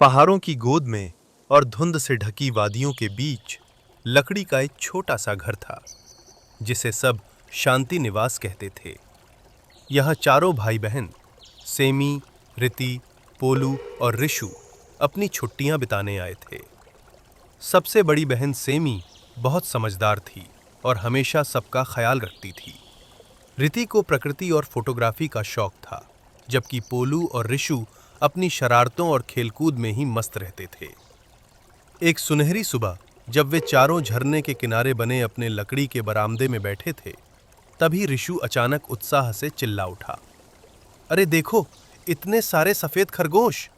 पहाड़ों की गोद में और धुंध से ढकी वादियों के बीच लकड़ी का एक छोटा सा घर था जिसे सब शांति निवास कहते थे। यहाँ चारों भाई बहन सेमी, रिति, पोलू और रिशु अपनी छुट्टियां बिताने आए थे। सबसे बड़ी बहन सेमी बहुत समझदार थी और हमेशा सबका ख्याल रखती थी। रिति को प्रकृति और फोटोग्राफी का शौक था, जबकि पोलू और रिशु अपनी शरारतों और खेलकूद में ही मस्त रहते थे। एक सुनहरी सुबह जब वे चारों झरने के किनारे बने अपने लकड़ी के बरामदे में बैठे थे, तभी रिशु अचानक उत्साह से चिल्ला उठा, अरे देखो, इतने सारे सफेद खरगोश!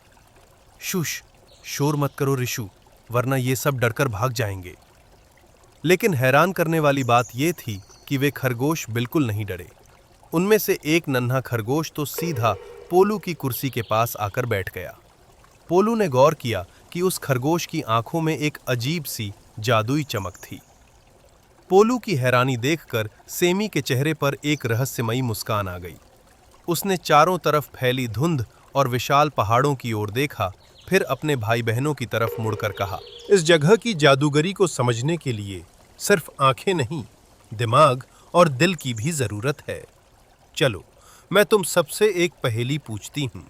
शुश, शोर मत करो रिशु, वरना ये सब डरकर भाग जाएंगे। लेकिन हैरान करने वाली बात यह थी कि वे खरगोश बिल्कुल नहीं डरे। उनमें से एक नन्हा खरगोश तो सीधा पोलू की कुर्सी के पास आकर बैठ गया। पोलू ने गौर किया कि उस खरगोश की आंखों में एक अजीब सी जादुई चमक थी। पोलू की हैरानी देखकर सेमी के चेहरे पर एक रहस्यमयी मुस्कान आ गई। उसने चारों तरफ फैली धुंध और विशाल पहाड़ों की ओर देखा, फिर अपने भाई बहनों की तरफ मुड़कर कहा, इस जगह की जादूगरी को समझने के लिए सिर्फ आंखें नहीं, दिमाग और दिल की भी जरूरत है। चलो, मैं तुम सबसे एक पहेली पूछती हूं।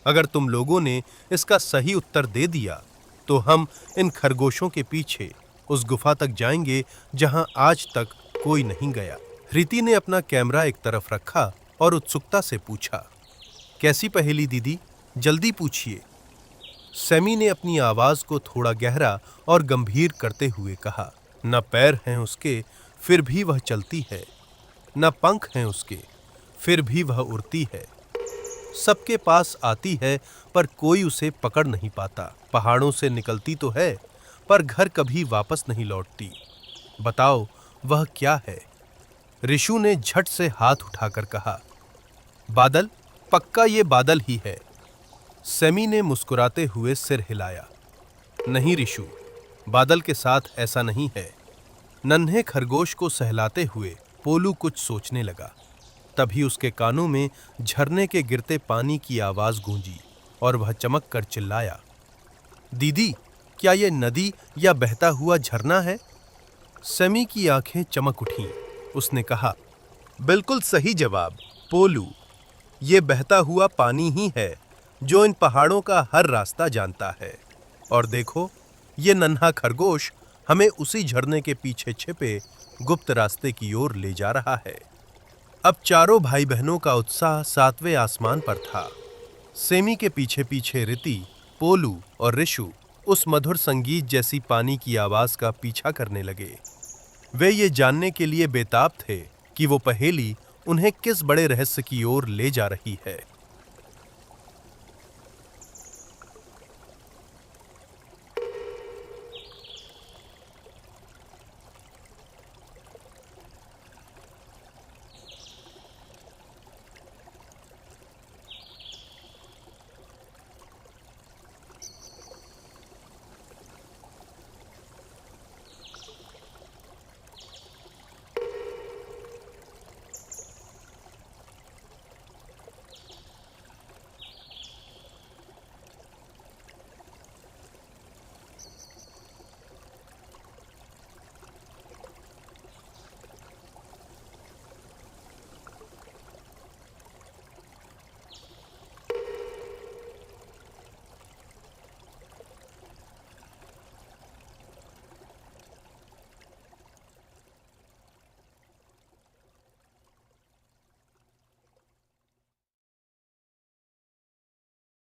अगर तुम लोगों ने इसका सही उत्तर दे दिया तो हम इन खरगोशों के पीछे उस गुफा तक जाएंगे जहां आज तक कोई नहीं गया। रिति ने अपना कैमरा एक तरफ रखा और उत्सुकता से पूछा, कैसी पहेली दीदी, जल्दी पूछिए। सेमी ने अपनी आवाज को थोड़ा गहरा और गंभीर करते हुए कहा, न पैर हैं उसके फिर भी वह चलती है, न पंख हैं उसके फिर भी वह उड़ती है, सबके पास आती है पर कोई उसे पकड़ नहीं पाता, पहाड़ों से निकलती तो है पर घर कभी वापस नहीं लौटती। बताओ वह क्या है? रिशु ने झट से हाथ उठाकर कहा, बादल, पक्का ये बादल ही है। सेमी ने मुस्कुराते हुए सिर हिलाया, नहीं रिशु, बादल के साथ ऐसा नहीं है। नन्हे खरगोश को सहलाते हुए पोलू कुछ सोचने लगा। तभी उसके कानों में झरने के गिरते पानी की आवाज गूंजी और वह चमक कर चिल्लाया, दीदी, क्या यह नदी या बहता हुआ झरना है? सेमी की आंखें चमक उठीं। उसने कहा, बिल्कुल सही जवाब पोलू, ये बहता हुआ पानी ही है जो इन पहाड़ों का हर रास्ता जानता है। और देखो, ये नन्हा खरगोश हमें उसी झरने के पीछे छिपे गुप्त रास्ते की ओर ले जा रहा है। अब चारों भाई बहनों का उत्साह सातवें आसमान पर था। सेमी के पीछे पीछे रिति, पोलू और रिशु उस मधुर संगीत जैसी पानी की आवाज का पीछा करने लगे। वे ये जानने के लिए बेताब थे कि वो पहेली उन्हें किस बड़े रहस्य की ओर ले जा रही है।